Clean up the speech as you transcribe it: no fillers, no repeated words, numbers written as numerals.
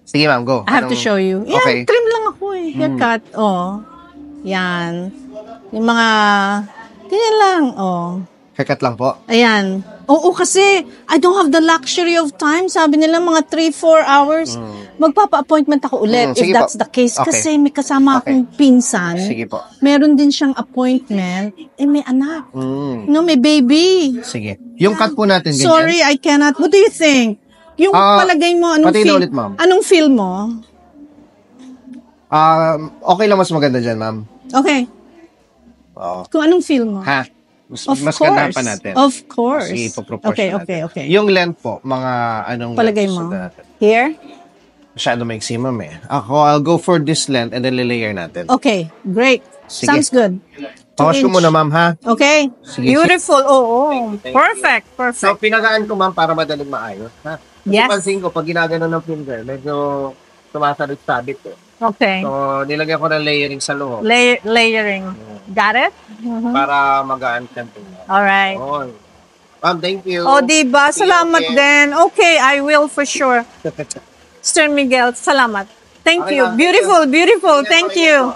Sige, ma'am, go. I have to show you. Yan, Okay. trim lang ako eh. Haircut. Oh. Yan. Yung mga, ganyan lang. Oh. Haircut lang po. Ayan. Oo, kasi I don't have the luxury of time. Sabi nila mga 3-4 hours. Magpapa-appointment ako ulit if Sige that's po. the case. Okay. Kasi may kasama Okay. akong pinsan. Sige po. Meron din siyang appointment. May anak. No, may baby. Sige. Yung cut po natin, ganyan. Sorry, I cannot. What do you think? Yung palagay mo, anong pati na feel? ulit, ma'am. Anong feel mo? Okay lang, mas maganda dyan, ma'am. Okay. Oo. Kung anong feel mo? Ha? Mas Of ganda course. pa natin. Of course. Sige, ipoproportion Okay, natin. okay, okay. Yung length po, mga anong Palagay length mo. gusto natin? Here? Masyado maiksi, ma'am eh. I'll go for this length and then layer natin. Okay, great. Sige. Sounds good. Pawas ko 2 inch. muna, ma'am, ha? Okay. Sige. Beautiful. Oo. Perfect. So, Perfect. pinagaan ko, ma'am, para madaling maayos, ha? Kasi Yes. pansin ko, pag ginagano ng finger, medyo tumasabit-sabit eh. Okay. So, nilagyan ko ng layering sa loob Layering. Got it? para magaan ka. Alright. Oh. Ma'am, thank you. O, diba? Salamat Okay. din. Okay, I will for sure. Mr. Miguel, salamat. Thank Okay you. lang. Beautiful, beautiful. Thank you.